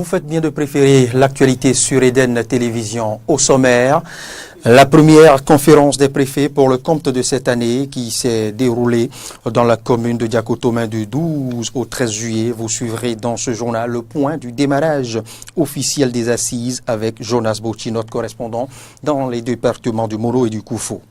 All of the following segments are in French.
faites bien de préférer l'actualité sur Eden Télévision. Au sommaire, la première conférence des préfets pour le compte de cette année qui s'est déroulée dans la commune de Diakotomé du 12 au 13 juillet. Vous suivrez dans ce journal le point du démarrage officiel des assises avec Jonas Bouchi, notre correspondant dans les départements du Moro et du Koufo.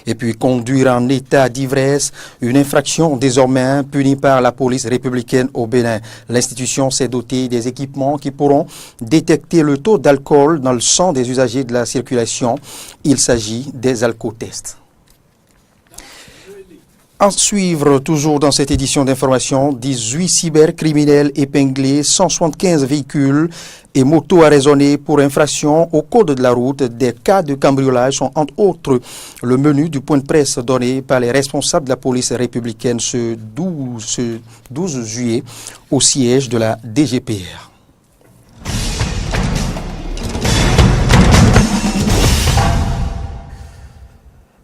Et puis conduire en état d'ivresse, une infraction désormais punie par la police républicaine au Bénin. L'institution s'est dotée des équipements qui pourront détecter le taux d'alcool dans le sang des usagers de la circulation. Il s'agit des alcotests. En suivre, toujours dans cette édition d'information, 18 cybercriminels épinglés, 175 véhicules et motos arraisonnés pour infraction au code de la route. Des cas de cambriolage sont entre autres le menu du point de presse donné par les responsables de la police républicaine ce 12 juillet au siège de la DGPR.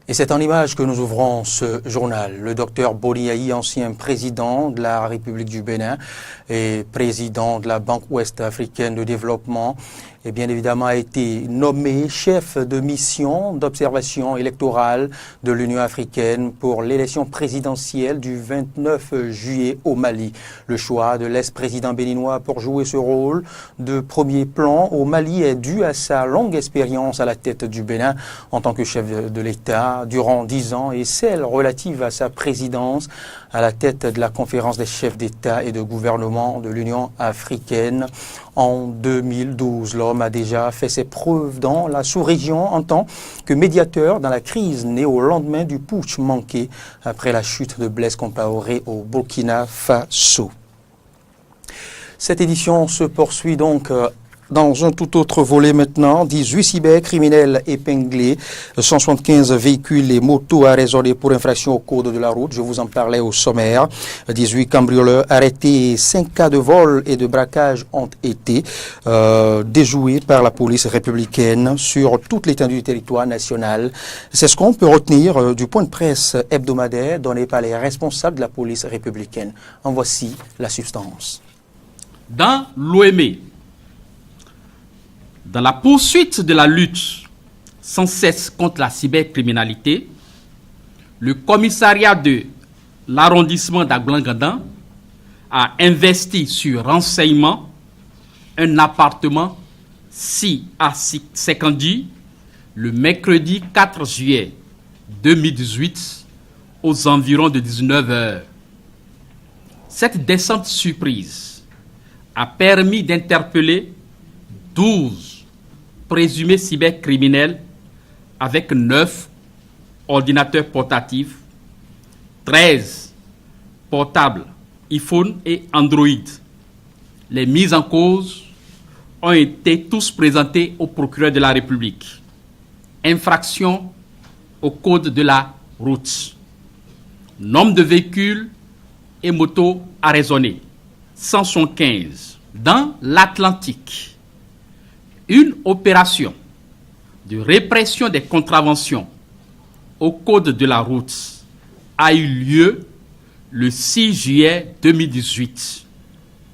Et c'est en image que nous ouvrons ce journal. Le docteur Boniaï, ancien président de la République du Bénin et président de la Banque ouest-africaine de développement, et bien évidemment a été nommé chef de mission d'observation électorale de l'Union africaine pour l'élection présidentielle du 29 juillet au Mali. Le choix de l'ex-président béninois pour jouer ce rôle de premier plan au Mali est dû à sa longue expérience à la tête du Bénin en tant que chef de l'État durant 10 ans et celle relative à sa présidence à la tête de la conférence des chefs d'État et de gouvernement de l'Union africaine en 2012. L'homme a déjà fait ses preuves dans la sous-région en tant que médiateur dans la crise née au lendemain du putsch manqué après la chute de Blaise Compaoré au Burkina Faso. Cette édition se poursuit donc dans un tout autre volet maintenant, 18 cybercriminels épinglés, 175 véhicules et motos arraisonnés pour infraction au code de la route. Je vous en parlais au sommaire. 18 cambrioleurs arrêtés et 5 cas de vol et de braquage ont été déjoués par la police républicaine sur toute l'étendue du territoire national. C'est ce qu'on peut retenir du point de presse hebdomadaire donné par les responsables de la police républicaine. En voici la substance. Dans l'OME, dans la poursuite de la lutte sans cesse contre la cybercriminalité, le commissariat de l'arrondissement d'Aglangadan a investi sur renseignement un appartement 6 à 50 le mercredi 4 juillet 2018 aux environs de 19 h. Cette descente surprise a permis d'interpeller 12 présumés cybercriminels avec 9 ordinateurs portatifs, 13 portables iPhone et Android. Les mises en cause ont été tous présentés au procureur de la République. Infraction au code de la route. Nombre de véhicules et motos arraisonnés, 175. Dans l'Atlantique, une opération de répression des contraventions au code de la route a eu lieu le 6 juillet 2018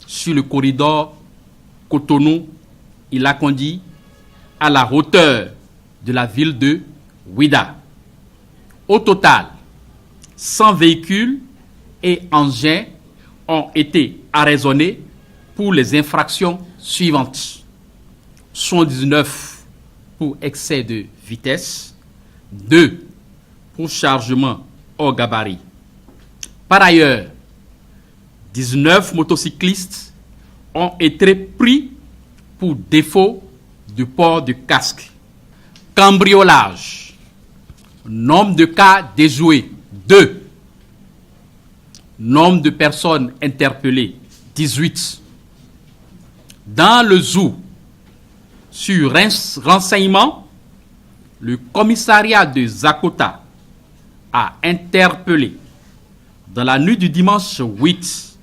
sur le corridor Cotonou-Ilakondi à la hauteur de la ville de Ouida. Au total, 100 véhicules et engins ont été arraisonnés pour les infractions suivantes. 119 pour excès de vitesse, 2 pour chargement hors gabarit. Par ailleurs, 19 motocyclistes ont été pris pour défaut de port de casque. Cambriolage. Nombre de cas déjoués, 2. Nombre de personnes interpellées, 18. Dans le zoo, sur renseignement, le commissariat de Zakota a interpellé dans la nuit du dimanche 8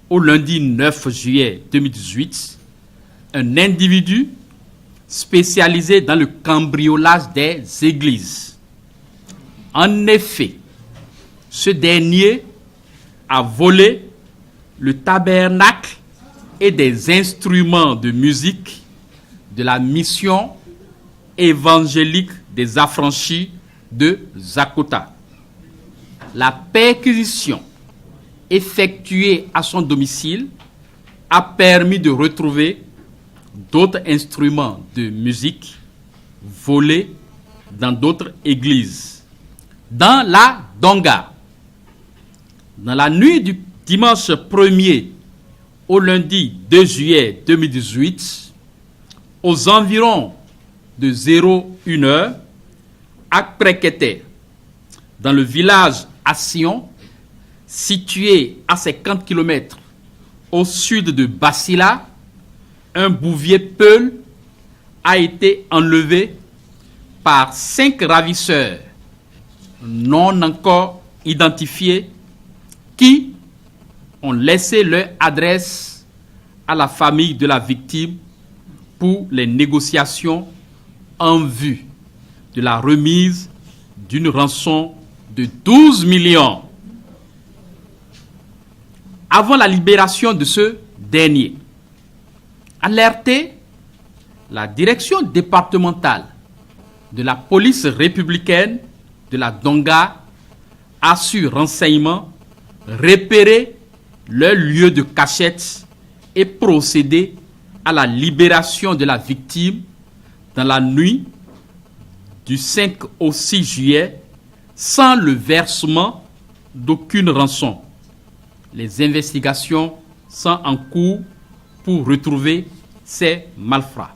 au lundi 9 juillet 2018 un individu spécialisé dans le cambriolage des églises. En effet, ce dernier a volé le tabernacle et des instruments de musique de la mission évangélique des affranchis de Zakota. La perquisition effectuée à son domicile a permis de retrouver d'autres instruments de musique volés dans d'autres églises. Dans la Donga, dans la nuit du dimanche 1er au lundi 2 juillet 2018, aux environs de 01h, à Prekete, dans le village Assion, situé à 50 km au sud de Basila, un bouvier peul a été enlevé par 5 ravisseurs non encore identifiés qui ont laissé leur adresse à la famille de la victime pour les négociations en vue de la remise d'une rançon de 12 millions. Avant la libération de ce dernier, alerté, la direction départementale de la police républicaine de la Donga a su renseignement, repérer leur lieu de cachette et procéder à la libération de la victime dans la nuit du 5 au 6 juillet sans le versement d'aucune rançon. Les investigations sont en cours pour retrouver ces malfrats.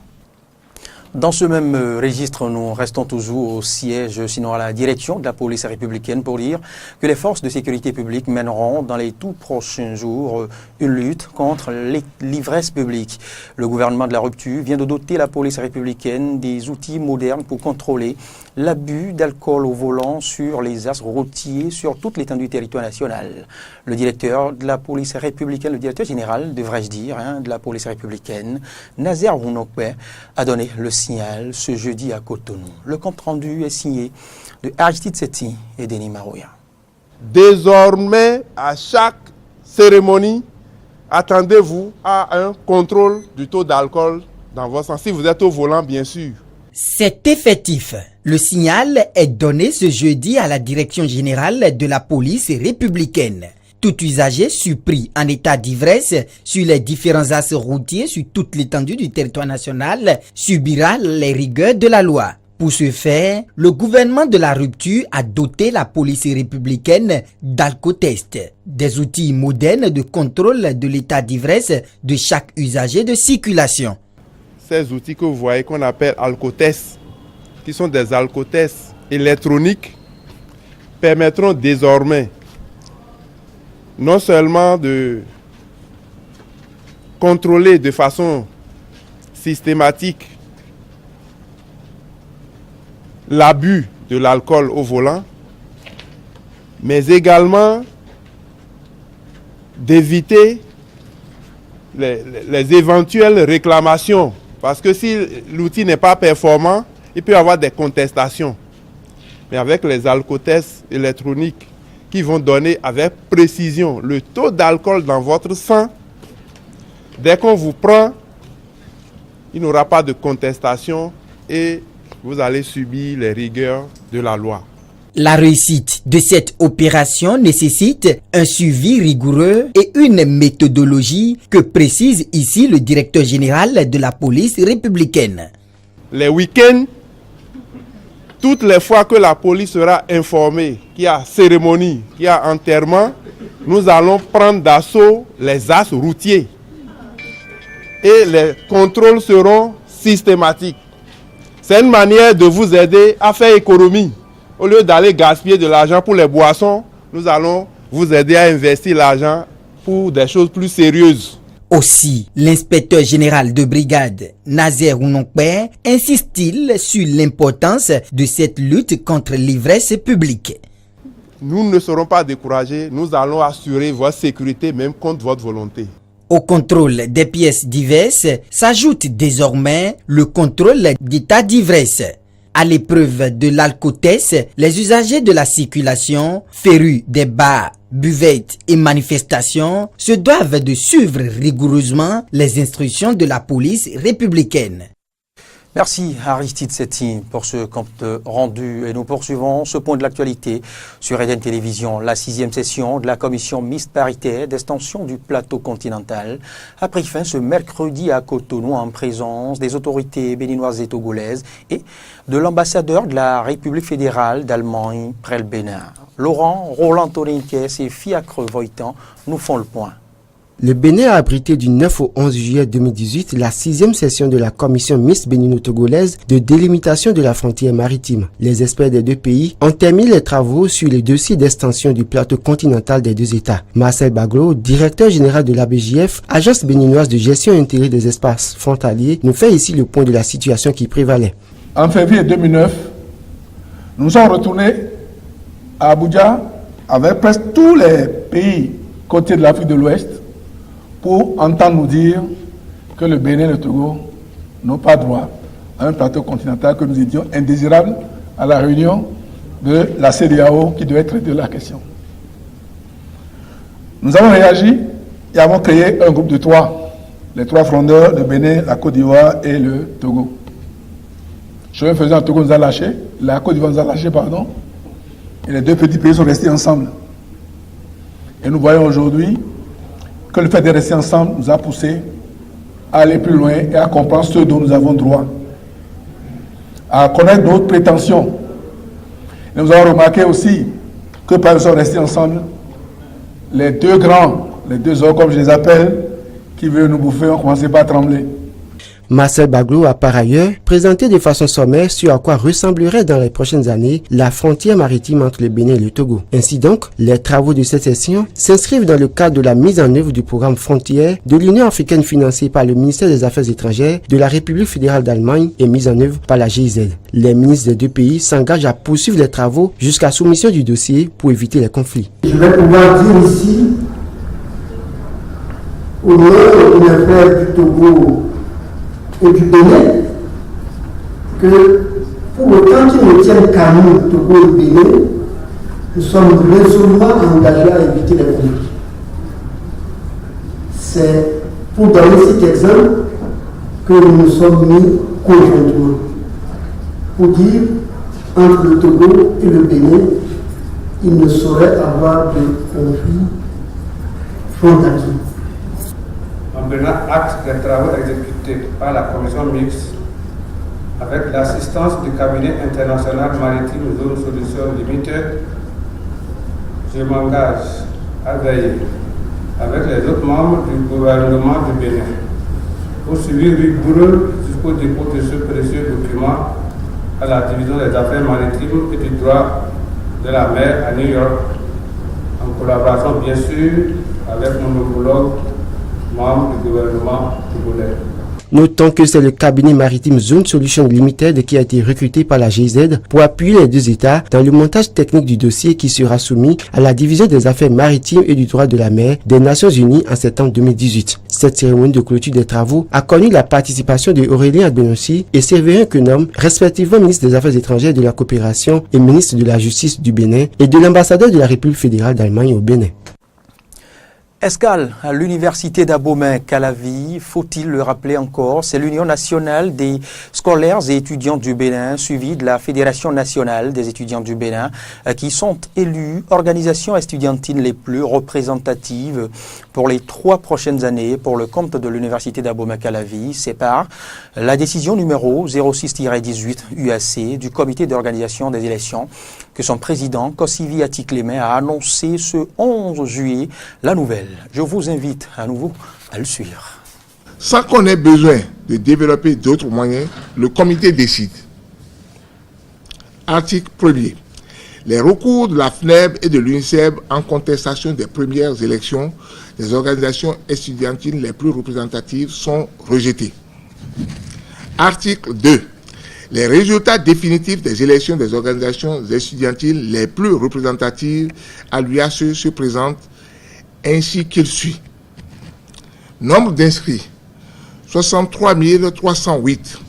Dans ce même registre, nous restons toujours au siège, sinon à la direction de la police républicaine, pour dire que les forces de sécurité publique mèneront dans les tout prochains jours une lutte contre l'ivresse publique. Le gouvernement de la rupture vient de doter la police républicaine des outils modernes pour contrôler l'abus d'alcool au volant sur les axes routiers sur toute l'étendue du territoire national. Le directeur de la police républicaine, le directeur général, devrais-je dire, de la police républicaine, Nazer Rounokbe, a donné le signal ce jeudi à Cotonou. Le compte-rendu est signé de Aristide Setti et Denis Marouya. Désormais, à chaque cérémonie, attendez-vous à un contrôle du taux d'alcool dans votre sang, si vous êtes au volant, bien sûr. C'est effectif. Le signal est donné ce jeudi à la direction générale de la police républicaine. Tout usager surpris en état d'ivresse sur les différents axes routiers sur toute l'étendue du territoire national subira les rigueurs de la loi. Pour ce faire, le gouvernement de la rupture a doté la police républicaine d'alcotest, des outils modernes de contrôle de l'état d'ivresse de chaque usager de circulation. Ces outils que vous voyez qu'on appelle alcotests, qui sont des alcotests électroniques, permettront désormais non seulement de contrôler de façon systématique l'abus de l'alcool au volant, mais également d'éviter les éventuelles réclamations. Parce que si l'outil n'est pas performant, il peut y avoir des contestations. Mais avec les alcotests électroniques qui vont donner avec précision le taux d'alcool dans votre sang, dès qu'on vous prend, il n'y aura pas de contestation et vous allez subir les rigueurs de la loi. La réussite de cette opération nécessite un suivi rigoureux et une méthodologie que précise ici le directeur général de la police républicaine. Les week-ends, toutes les fois que la police sera informée qu'il y a cérémonie, qu'il y a enterrement, nous allons prendre d'assaut les axes routiers. Et les contrôles seront systématiques. C'est une manière de vous aider à faire économie. Au lieu d'aller gaspiller de l'argent pour les boissons, nous allons vous aider à investir l'argent pour des choses plus sérieuses. Aussi, l'inspecteur général de brigade, Nazer Rounokbe, insiste-t-il sur l'importance de cette lutte contre l'ivresse publique. Nous ne serons pas découragés, nous allons assurer votre sécurité même contre votre volonté. Au contrôle des pièces diverses s'ajoute désormais le contrôle d'état d'ivresse. À l'épreuve de l'alcotest, les usagers de la circulation, férus des bars, buvettes et manifestations, se doivent de suivre rigoureusement les instructions de la police républicaine. Merci Aristide Setti pour ce compte rendu et nous poursuivons ce point de l'actualité sur Eden Télévision. La 6e session de la commission mixte paritaire d'extension du plateau continental a pris fin ce mercredi à Cotonou en présence des autorités béninoises et togolaises et de l'ambassadeur de la République fédérale d'Allemagne près le Bénin. Laurent, Roland Torinques et Fiacre Voitan nous font le point. Le Bénin a abrité du 9 au 11 juillet 2018 la 6e session de la commission mixte bénino-togolaise de délimitation de la frontière maritime. Les experts des deux pays ont terminé les travaux sur les dossiers d'extension du plateau continental des deux États. Marcel Baglo, directeur général de l'ABJF, agence béninoise de gestion intégrée des espaces frontaliers, nous fait ici le point de la situation qui prévalait. En février 2009, nous sommes retournés à Abuja avec presque tous les pays côtiers de l'Afrique de l'Ouest pour entendre nous dire que le Bénin et le Togo n'ont pas droit à un plateau continental, que nous étions indésirables à la réunion de la CEDEAO qui devait traiter la question. Nous avons réagi et avons créé un groupe de 3, les 3 frondeurs, le Bénin, la Côte d'Ivoire et le Togo. Chemin faisant, le Togo nous a lâchés, la Côte d'Ivoire nous a lâchés, pardon, et les deux petits pays sont restés ensemble. Et nous voyons aujourd'hui que le fait de rester ensemble nous a poussé à aller plus loin et à comprendre ce dont nous avons droit, à connaître notre prétention. Et nous avons remarqué aussi que par nous sommes restés ensemble, les deux grands, les deux hommes comme je les appelle, qui veulent nous bouffer, ont commencé par trembler. Marcel Baglo a par ailleurs présenté de façon sommaire sur à quoi ressemblerait dans les prochaines années la frontière maritime entre le Bénin et le Togo. Ainsi donc, les travaux de cette session s'inscrivent dans le cadre de la mise en œuvre du programme Frontières de l'Union africaine financé par le ministère des Affaires étrangères de la République fédérale d'Allemagne et mise en œuvre par la GIZ. Les ministres des deux pays s'engagent à poursuivre les travaux jusqu'à soumission du dossier pour éviter les conflits. Je vais pouvoir dire ici, au nom de l'affaire du Togo et du Bénin, que pour autant qu'ils ne tiennent qu'à nous, Togo et Bénin, nous sommes résolument engagés à éviter les conflits. C'est pour donner cet exemple que nous nous sommes mis conjointement. Pour dire, entre le Togo et le Bénin, il ne saurait avoir de conflit frontalier. En prenant acte des travaux exécutés par la commission mixte avec l'assistance du cabinet international maritime Zone Solutions Limited, je m'engage à veiller avec les autres membres du gouvernement du Bénin au suivi rigoureux jusqu'au dépôt de ce précieux document à la division des affaires maritimes et du droit de la mer à New York, en collaboration bien sûr avec mon homologue membre du gouvernement togolais. Notons que c'est le cabinet maritime Zone Solutions Limited qui a été recruté par la GIZ pour appuyer les deux États dans le montage technique du dossier qui sera soumis à la division des affaires maritimes et du droit de la mer des Nations Unies en septembre 2018. Cette cérémonie de clôture des travaux a connu la participation de Aurélien Adbenossi et Séverin Quenom, respectivement ministre des Affaires étrangères et de la coopération et ministre de la Justice du Bénin, et de l'ambassadeur de la République fédérale d'Allemagne au Bénin. Escale à l'université d'Abomey-Calavi, faut-il le rappeler encore, c'est l'Union nationale des scolaires et étudiants du Bénin, suivie de la Fédération nationale des étudiants du Bénin, qui sont élus organisations estudiantines les plus représentatives pour les 3 prochaines années pour le compte de l'université d'Abomey-Calavi. C'est par la décision numéro 06-18 UAC du comité d'organisation des élections que son président, Kossivi Atiklemé, a annoncé ce 11 juillet la nouvelle. Je vous invite à nouveau à le suivre. Sans qu'on ait besoin de développer d'autres moyens, le comité décide. Article 1er. Les recours de la FNEB et de l'UNICEF en contestation des premières élections des organisations estudiantines les plus représentatives sont rejetés. Article 2. Les résultats définitifs des élections des organisations estudiantines les plus représentatives à l'UAC se présentent ainsi qu'il suit. Nombre d'inscrits, 63 308.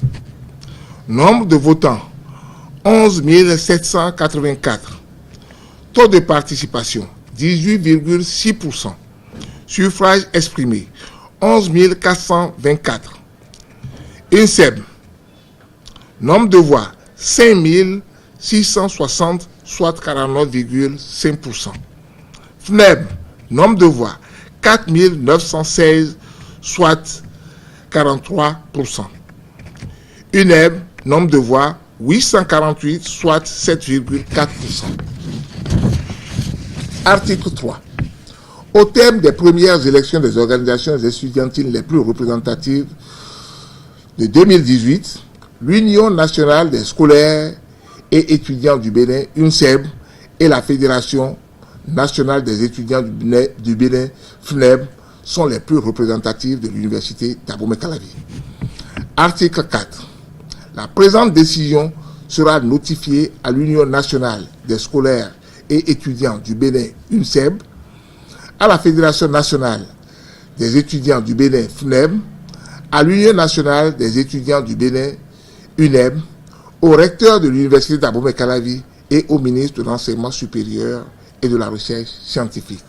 Nombre de votants, 11 784. Taux de participation, 18,6%. Suffrage exprimé, 11 424. INSEB, nombre de voix, 5 660, soit 49,5%. FNEB, nombre de voix, 4 916, soit 43%. UNEB, nombre de voix, 848, soit 7,4%. Article 3. Au terme des premières élections des organisations estudiantines les plus représentatives de 2018, l'Union nationale des scolaires et étudiants du Bénin, UNSEB, et la Fédération nationale des étudiants du Bénin, FNEB, sont les plus représentatives de l'Université d'Abomey-Calavi. Article 4. La présente décision sera notifiée à l'Union nationale des scolaires et étudiants du Bénin, UNSEB, à la Fédération nationale des étudiants du Bénin, FNEB, à l'Union nationale des étudiants du Bénin, UNEB, au recteur de l'Université d'Abomey-Calavi et au ministre de l'Enseignement supérieur et de la Recherche scientifique.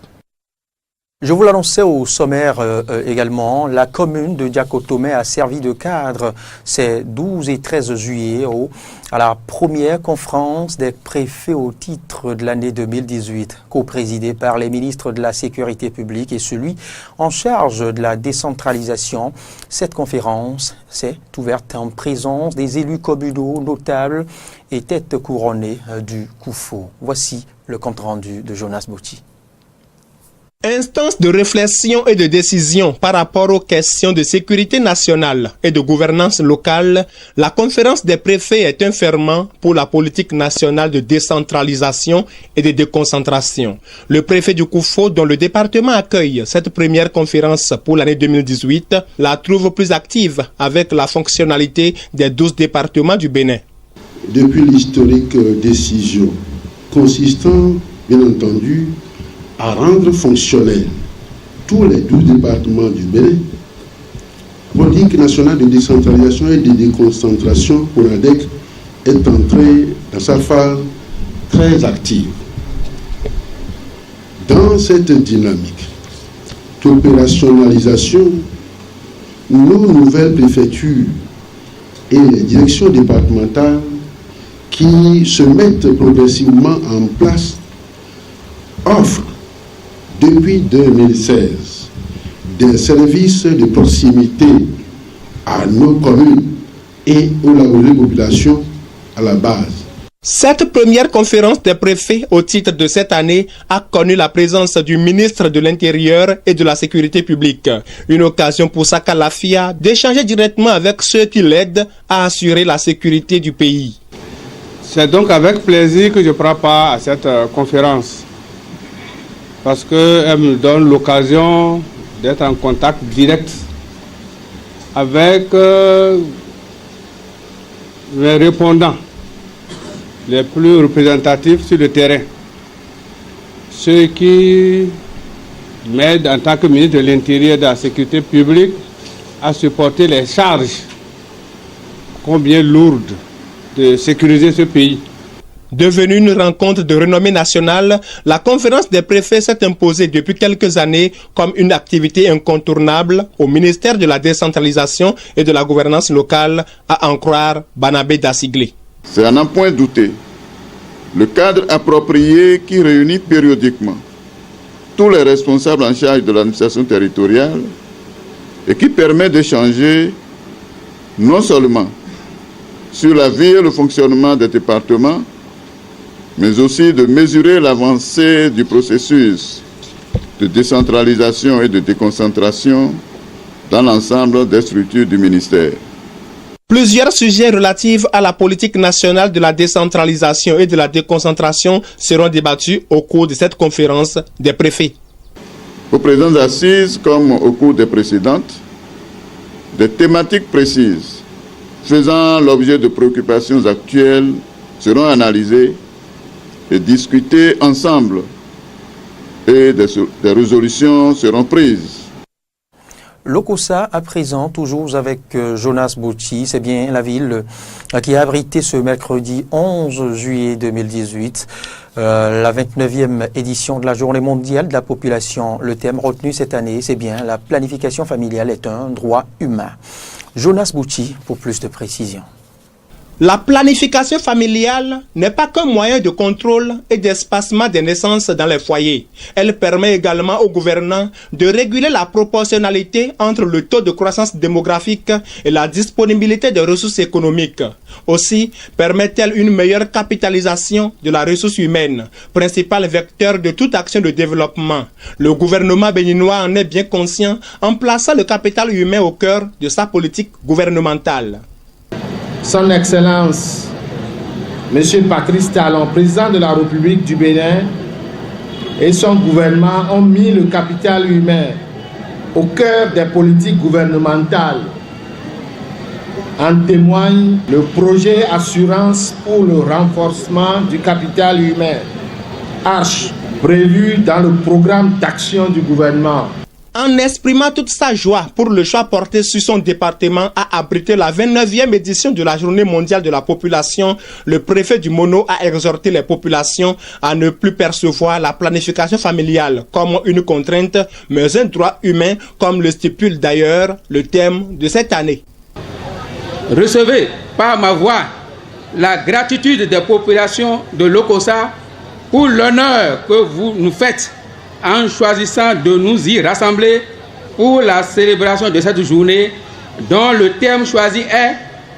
Je vous l'annonçais au sommaire également, la commune de Diakotomey a servi de cadre ces 12 et 13 juillet à la première conférence des préfets au titre de l'année 2018, co-présidée par les ministres de la Sécurité publique et celui en charge de la décentralisation. Cette conférence s'est ouverte en présence des élus communaux notables et têtes couronnées du COUFO. Voici le compte-rendu de Jonas Bouti. Instance de réflexion et de décision par rapport aux questions de sécurité nationale et de gouvernance locale, la conférence des préfets est un ferment pour la politique nationale de décentralisation et de déconcentration. Le préfet du COUFO, dont le département accueille cette première conférence pour l'année 2018, la trouve plus active avec la fonctionnalité des 12 départements du Bénin. Depuis l'historique décision consistant, bien entendu, à rendre fonctionnels tous les 12 départements du Bénin, la politique nationale de décentralisation et de déconcentration pour l'ADEC est entrée dans sa phase très active. Dans cette dynamique d'opérationnalisation, nos nouvelles préfectures et les directions départementales qui se mettent progressivement en place offrent depuis 2016 des services de proximité à nos communes et aux populations à la base. Cette première conférence des préfets au titre de cette année a connu la présence du ministre de l'Intérieur et de la Sécurité publique. Une occasion pour Saka Lafia d'échanger directement avec ceux qui l'aident à assurer la sécurité du pays. C'est donc avec plaisir que je prends part à cette conférence, parce qu'elle me donne l'occasion d'être en contact direct avec les répondants les plus représentatifs sur le terrain, ceux qui m'aident en tant que ministre de l'Intérieur et de la Sécurité publique à supporter les charges combien lourdes de sécuriser ce pays. Devenue une rencontre de renommée nationale, la conférence des préfets s'est imposée depuis quelques années comme une activité incontournable au ministère de la décentralisation et de la gouvernance locale, à en croire Banabé Dassiglé. C'est à n'en point douter le cadre approprié qui réunit périodiquement tous les responsables en charge de l'administration territoriale et qui permet d'échanger non seulement sur la vie et le fonctionnement des départements, mais aussi de mesurer l'avancée du processus de décentralisation et de déconcentration dans l'ensemble des structures du ministère. Plusieurs sujets relatifs à la politique nationale de la décentralisation et de la déconcentration seront débattus au cours de cette conférence des préfets. Aux présentes assises, comme au cours des précédentes, des thématiques précises faisant l'objet de préoccupations actuelles seront analysées et discuter ensemble et des résolutions seront prises. Lokossa, à présent, toujours avec Jonas Bouchi, c'est bien la ville qui a abrité ce mercredi 11 juillet 2018 la 29e édition de la Journée mondiale de la population. Le thème retenu cette année, c'est bien la planification familiale est un droit humain. Jonas Bouchi pour plus de précision. La planification familiale n'est pas qu'un moyen de contrôle et d'espacement des naissances dans les foyers. Elle permet également aux gouvernants de réguler la proportionnalité entre le taux de croissance démographique et la disponibilité des ressources économiques. Aussi, permet-elle une meilleure capitalisation de la ressource humaine, principal vecteur de toute action de développement. Le gouvernement béninois en est bien conscient en plaçant le capital humain au cœur de sa politique gouvernementale. Son Excellence, M. Patrice Talon, président de la République du Bénin, et son gouvernement ont mis le capital humain au cœur des politiques gouvernementales. En témoigne le projet Assurance pour le renforcement du capital humain, ARCH, prévu dans le programme d'action du gouvernement. En exprimant toute sa joie pour le choix porté sur son département à abriter la 29e édition de la Journée mondiale de la population, le préfet du Mono a exhorté les populations à ne plus percevoir la planification familiale comme une contrainte, mais un droit humain, comme le stipule d'ailleurs le thème de cette année. Recevez par ma voix la gratitude des populations de Lokossa pour l'honneur que vous nous faites en choisissant de nous y rassembler pour la célébration de cette journée dont le thème choisi est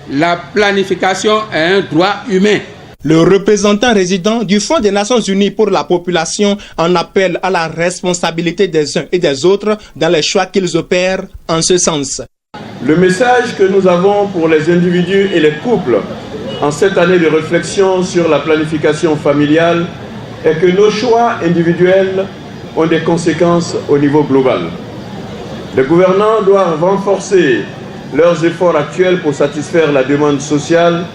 la planification est un droit humain. Le représentant résident du Fonds des Nations Unies pour la population en appelle à la responsabilité des uns et des autres dans les choix qu'ils opèrent en ce sens. Le message que nous avons pour les individus et les couples en cette année de réflexion sur la planification familiale est que nos choix individuels ont des conséquences au niveau global. Les gouvernants doivent renforcer leurs efforts actuels pour satisfaire la demande sociale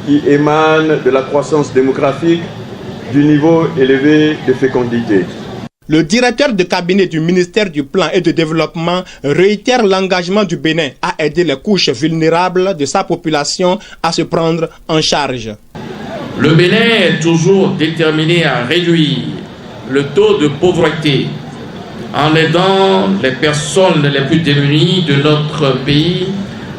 qui émane de la croissance démographique, du niveau élevé de fécondité. Le directeur de cabinet du ministère du Plan et du Développement réitère l'engagement du Bénin à aider les couches vulnérables de sa population à se prendre en charge. Le Bénin est toujours déterminé à réduire le taux de pauvreté en aidant les personnes les plus démunies de notre pays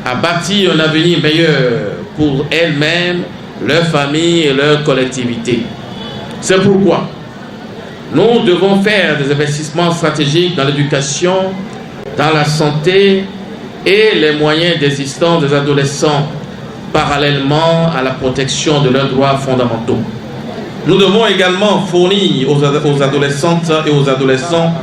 à bâtir un avenir meilleur pour elles-mêmes, leurs familles et leurs collectivités. C'est pourquoi nous devons faire des investissements stratégiques dans l'éducation, dans la santé et les moyens d'existence des adolescents parallèlement à la protection de leurs droits fondamentaux. Nous devons également fournir aux adolescentes et aux adolescents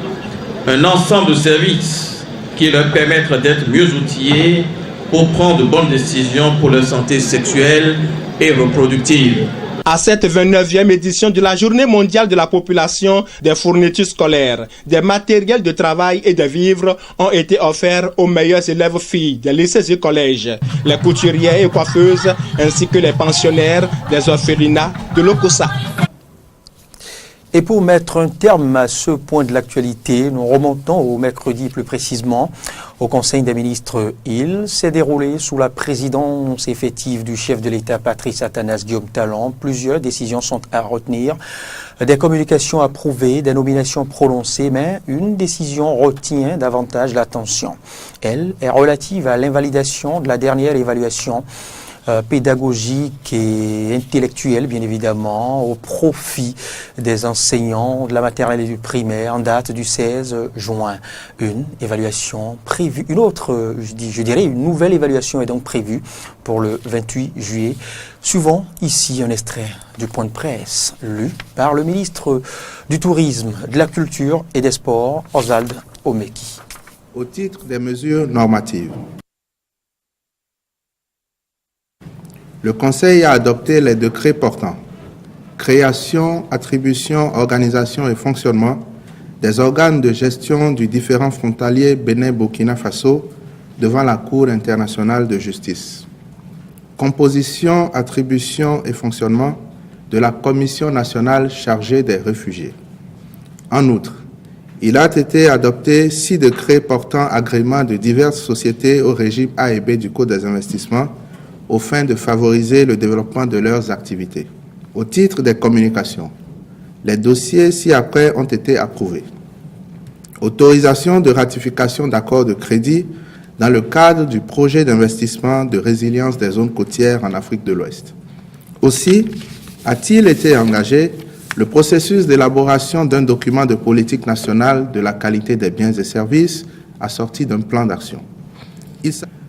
un ensemble de services qui leur permettent d'être mieux outillés pour prendre de bonnes décisions pour leur santé sexuelle et reproductive. À cette 29e édition de la Journée mondiale de la population, des fournitures scolaires, des matériels de travail et des vivres ont été offerts aux meilleures élèves filles des lycées et collèges, les couturières et coiffeuses, ainsi que les pensionnaires des orphelinats de Lokossa. Et pour mettre un terme à ce point de l'actualité, nous remontons au mercredi plus précisément. Au Conseil des ministres, il s'est déroulé sous la présidence effective du chef de l'État Patrice Athanas Guillaume Talon. Plusieurs décisions sont à retenir, des communications approuvées, des nominations prononcées, mais une décision retient davantage l'attention. Elle est relative à l'invalidation de la dernière évaluation pédagogique et intellectuelle, bien évidemment, au profit des enseignants de la maternelle et du primaire en date du 16 juin. Une évaluation prévue, une autre, je dirais une nouvelle évaluation est donc prévue pour le 28 juillet. Suivant ici un extrait du point de presse lu par le ministre du Tourisme, de la Culture et des Sports, Oswald Omeki. Au titre des mesures normatives, le Conseil a adopté les décrets portant création, attribution, organisation et fonctionnement des organes de gestion du différend frontalier Bénin-Burkina Faso devant la Cour internationale de justice, composition, attribution et fonctionnement de la Commission nationale chargée des réfugiés. En outre, Il a été adopté 6 décrets portant agrément de diverses sociétés au régime A et B du Code des investissements aux fins de favoriser le développement de leurs activités. Au titre des communications, les dossiers ci-après ont été approuvés. Autorisation de ratification d'accords de crédit dans le cadre du projet d'investissement de résilience des zones côtières en Afrique de l'Ouest. Aussi, a-t-il été engagé le processus d'élaboration d'un document de politique nationale de la qualité des biens et services assorti d'un plan d'action.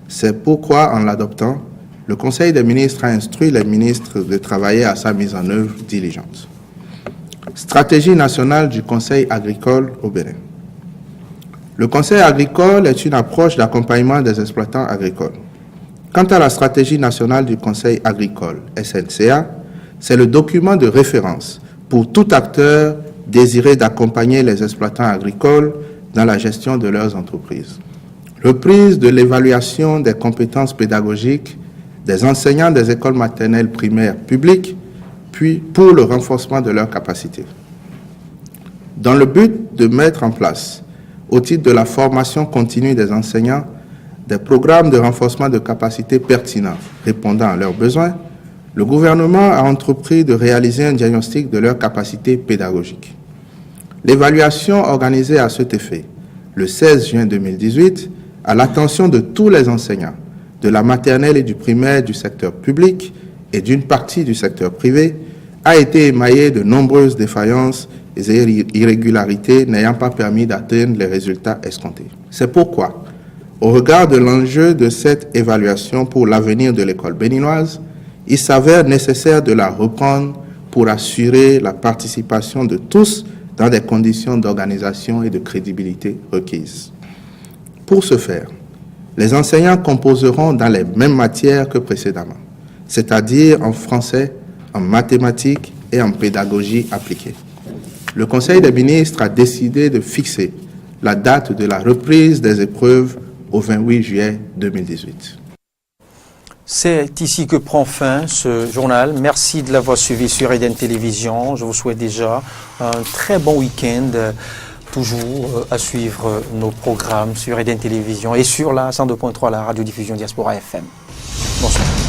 C'est pourquoi, en l'adoptant, le Conseil des ministres a instruit les ministres de travailler à sa mise en œuvre diligente. Stratégie nationale du Conseil agricole au Bénin. Le Conseil agricole est une approche d'accompagnement des exploitants agricoles. Quant à la stratégie nationale du Conseil agricole, SNCA, c'est le document de référence pour tout acteur désiré d'accompagner les exploitants agricoles dans la gestion de leurs entreprises. Reprise de l'évaluation des compétences pédagogiques des enseignants des écoles maternelles primaires publiques, puis pour le renforcement de leurs capacités. Dans le but de mettre en place, au titre de la formation continue des enseignants, des programmes de renforcement de capacités pertinents répondant à leurs besoins, le gouvernement a entrepris de réaliser un diagnostic de leurs capacités pédagogiques. L'évaluation organisée à cet effet, le 16 juin 2018, à l'attention de tous les enseignants, de la maternelle et du primaire du secteur public et d'une partie du secteur privé, a été émaillée de nombreuses défaillances et irrégularités n'ayant pas permis d'atteindre les résultats escomptés. C'est pourquoi, au regard de l'enjeu de cette évaluation pour l'avenir de l'école béninoise, il s'avère nécessaire de la reprendre pour assurer la participation de tous dans des conditions d'organisation et de crédibilité requises. Pour ce faire, les enseignants composeront dans les mêmes matières que précédemment, c'est-à-dire en français, en mathématiques et en pédagogie appliquée. Le Conseil des ministres a décidé de fixer la date de la reprise des épreuves au 28 juillet 2018. C'est ici que prend fin ce journal. Merci de l'avoir suivi sur Eden Télévision. Je vous souhaite déjà un très bon week-end. Toujours à suivre nos programmes sur Eden Télévision et sur la 102.3, la radiodiffusion Diaspora FM. Bonsoir.